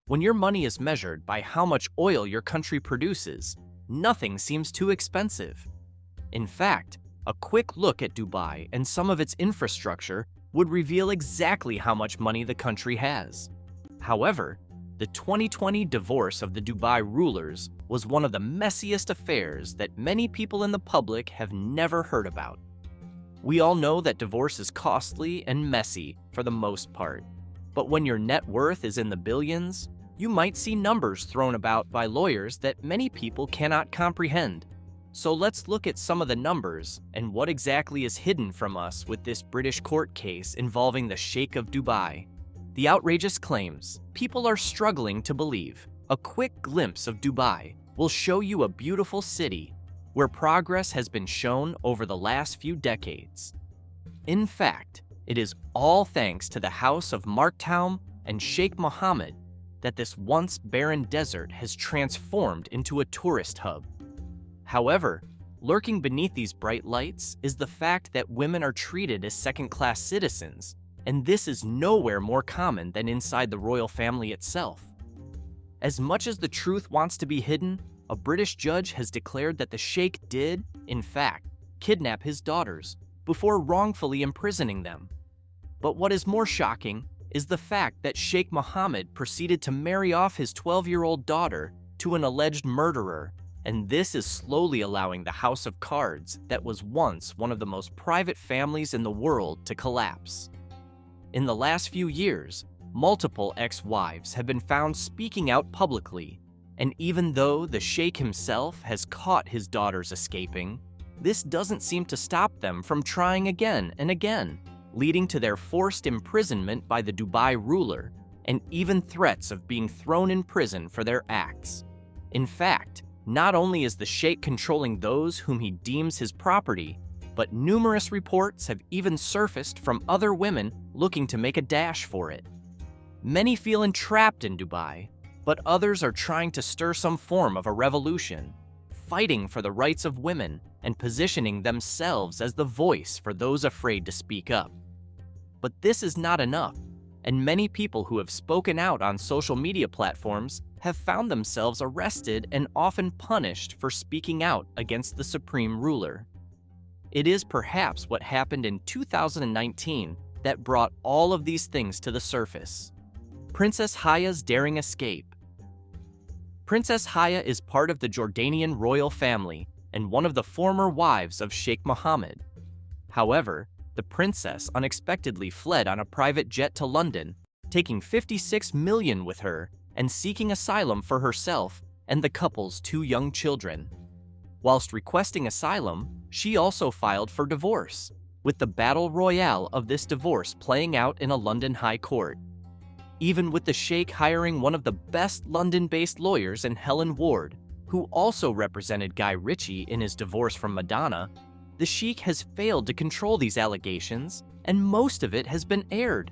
When your money is measured by how much oil your country produces, nothing seems too expensive. In fact, a quick look at Dubai and some of its infrastructure would reveal exactly how much money the country has. However, the 2020 divorce of the Dubai rulers was one of the messiest affairs that many people in the public have never heard about. We all know that divorce is costly and messy for the most part, but when your net worth is in the billions, you might see numbers thrown about by lawyers that many people cannot comprehend. So let's look at some of the numbers and what exactly is hidden from us with this British court case involving the Sheikh of Dubai. The outrageous claims people are struggling to believe. A quick glimpse of Dubai will show you a beautiful city where progress has been shown over the last few decades. In fact, it is all thanks to the House of Marktoum and Sheikh Mohammed that this once barren desert has transformed into a tourist hub. However, lurking beneath these bright lights is the fact that women are treated as second-class citizens, and this is nowhere more common than inside the royal family itself. As much as the truth wants to be hidden, a British judge has declared that the Sheikh did, in fact, kidnap his daughters before wrongfully imprisoning them. But what is more shocking is the fact that Sheikh Mohammed proceeded to marry off his 12-year-old daughter to an alleged murderer, and this is slowly allowing the House of Cards that was once one of the most private families in the world to collapse. In the last few years, multiple ex-wives have been found speaking out publicly, and even though the Sheikh himself has caught his daughters escaping, this doesn't seem to stop them from trying again and again, leading to their forced imprisonment by the Dubai ruler and even threats of being thrown in prison for their acts. In fact, not only is the Sheikh controlling those whom he deems his property, but numerous reports have even surfaced from other women looking to make a dash for it. Many feel entrapped in Dubai, but others are trying to stir some form of a revolution, fighting for the rights of women and positioning themselves as the voice for those afraid to speak up. But this is not enough, and many people who have spoken out on social media platforms have found themselves arrested and often punished for speaking out against the supreme ruler. It is perhaps what happened in 2019 that brought all of these things to the surface. Princess Haya's daring escape. Princess Haya is part of the Jordanian royal family and one of the former wives of Sheikh Mohammed. However, the princess unexpectedly fled on a private jet to London, taking $56 million with her and seeking asylum for herself and the couple's 2 young children. Whilst requesting asylum, she also filed for divorce, with the battle royale of this divorce playing out in a London High Court. Even with the Sheikh hiring one of the best London-based lawyers in Helen Ward, who also represented Guy Ritchie in his divorce from Madonna, the Sheikh has failed to control these allegations, and most of it has been aired.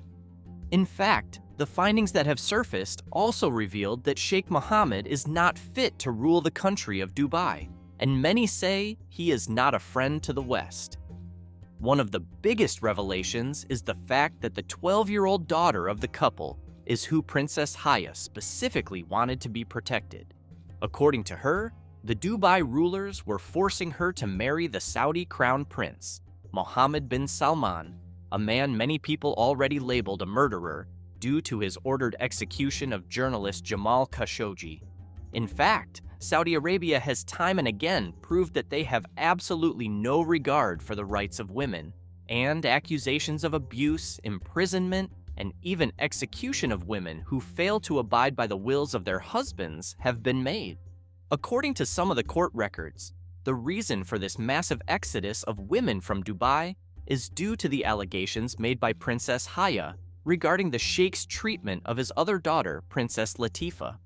In fact, the findings that have surfaced also revealed that Sheikh Mohammed is not fit to rule the country of Dubai, and many say he is not a friend to the West. One of the biggest revelations is the fact that the 12-year-old daughter of the couple is who Princess Haya specifically wanted to be protected. According to her, the Dubai rulers were forcing her to marry the Saudi crown prince, Mohammed bin Salman, a man many people already labeled a murderer due to his ordered execution of journalist Jamal Khashoggi. In fact, Saudi Arabia has time and again proved that they have absolutely no regard for the rights of women, and accusations of abuse, imprisonment, and even execution of women who fail to abide by the wills of their husbands have been made. According to some of the court records, the reason for this massive exodus of women from Dubai is due to the allegations made by Princess Haya regarding the Sheikh's treatment of his other daughter, Princess Latifa.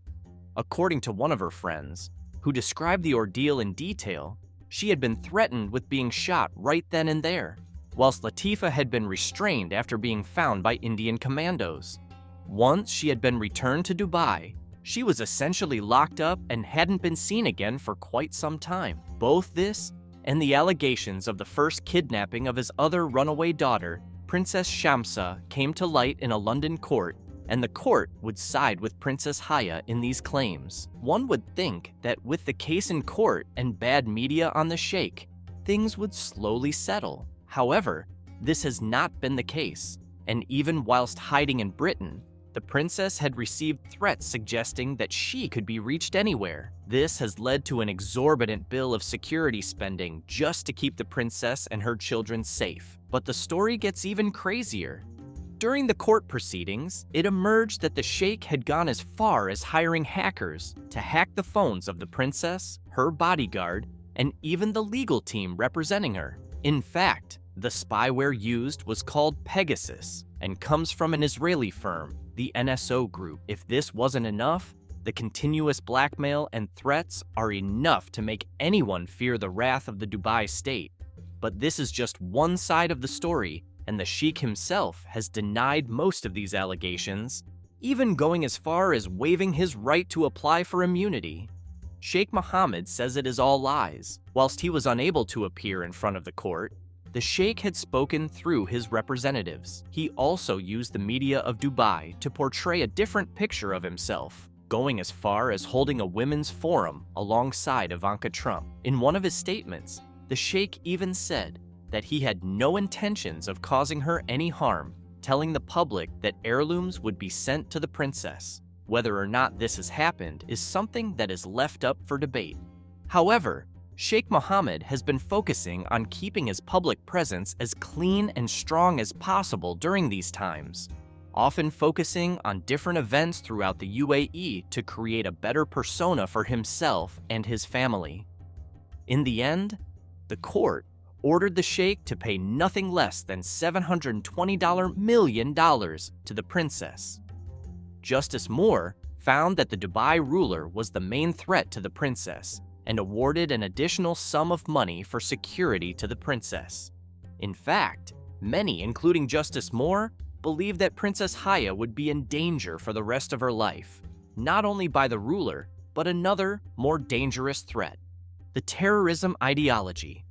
According to one of her friends, who described the ordeal in detail, she had been threatened with being shot right then and there, whilst Latifa had been restrained after being found by Indian commandos. Once she had been returned to Dubai, she was essentially locked up and hadn't been seen again for quite some time. Both this and the allegations of the first kidnapping of his other runaway daughter, Princess Shamsa, came to light in a London court and the court would side with Princess Haya in these claims. One would think that with the case in court and bad media on the Sheikh, things would slowly settle. However, this has not been the case, and even whilst hiding in Britain, the princess had received threats suggesting that she could be reached anywhere. This has led to an exorbitant bill of security spending just to keep the princess and her children safe. But the story gets even crazier. During the court proceedings, it emerged that the Sheikh had gone as far as hiring hackers to hack the phones of the princess, her bodyguard, and even the legal team representing her. In fact, the spyware used was called Pegasus and comes from an Israeli firm, the NSO Group. If this wasn't enough, the continuous blackmail and threats are enough to make anyone fear the wrath of the Dubai state. But this is just one side of the story, and the Sheikh himself has denied most of these allegations, even going as far as waiving his right to apply for immunity. Sheikh Mohammed says it is all lies. Whilst he was unable to appear in front of the court, the Sheikh had spoken through his representatives. He also used the media of Dubai to portray a different picture of himself, going as far as holding a women's forum alongside Ivanka Trump. In one of his statements, the Sheikh even said that he had no intentions of causing her any harm, telling the public that heirlooms would be sent to the princess. Whether or not this has happened is something that is left up for debate. However, Sheikh Mohammed has been focusing on keeping his public presence as clean and strong as possible during these times, often focusing on different events throughout the UAE to create a better persona for himself and his family. In the end, the court ordered the Sheikh to pay nothing less than $720 million to the princess. Justice Moore found that the Dubai ruler was the main threat to the princess and awarded an additional sum of money for security to the princess. In fact, many, including Justice Moore, believe that Princess Haya would be in danger for the rest of her life, not only by the ruler, but another, more dangerous threat: the terrorism ideology.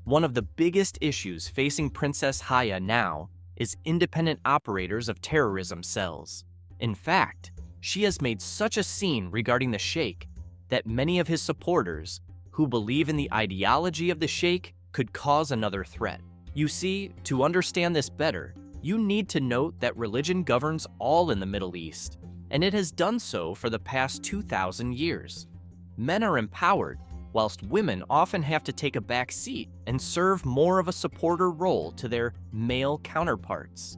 One of the biggest issues facing Princess Haya now is independent operators of terrorism cells. In fact, she has made such a scene regarding the Sheikh that many of his supporters, who believe in the ideology of the Sheikh, could cause another threat. You see, to understand this better, you need to note that religion governs all in the Middle East, and it has done so for the past 2,000 years. Men are empowered, whilst women often have to take a back seat and serve more of a supporter role to their male counterparts.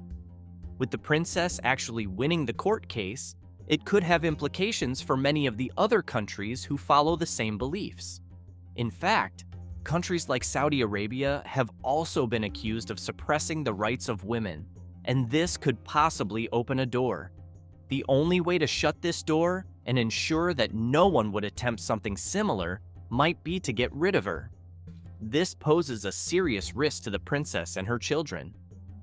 With the princess actually winning the court case, it could have implications for many of the other countries who follow the same beliefs. In fact, countries like Saudi Arabia have also been accused of suppressing the rights of women, and this could possibly open a door. The only way to shut this door and ensure that no one would attempt something similar might be to get rid of her. This poses a serious risk to the princess and her children.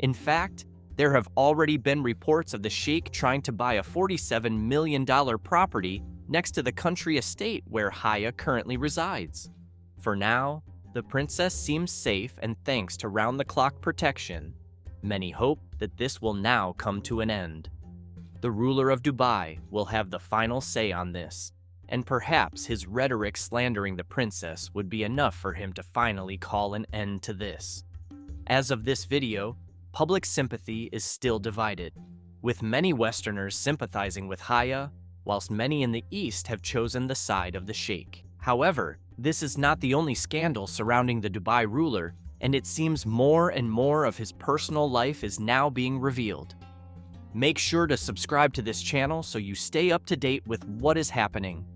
In fact, there have already been reports of the Sheikh trying to buy a $47 million property next to the country estate where Haya currently resides. For now, the princess seems safe, and thanks to round-the-clock protection, many hope that this will now come to an end. The ruler of Dubai will have the final say on this, and perhaps his rhetoric slandering the princess would be enough for him to finally call an end to this. As of this video, public sympathy is still divided, with many Westerners sympathizing with Haya, whilst many in the East have chosen the side of the Sheikh. However, this is not the only scandal surrounding the Dubai ruler, and it seems more and more of his personal life is now being revealed. Make sure to subscribe to this channel so you stay up to date with what is happening.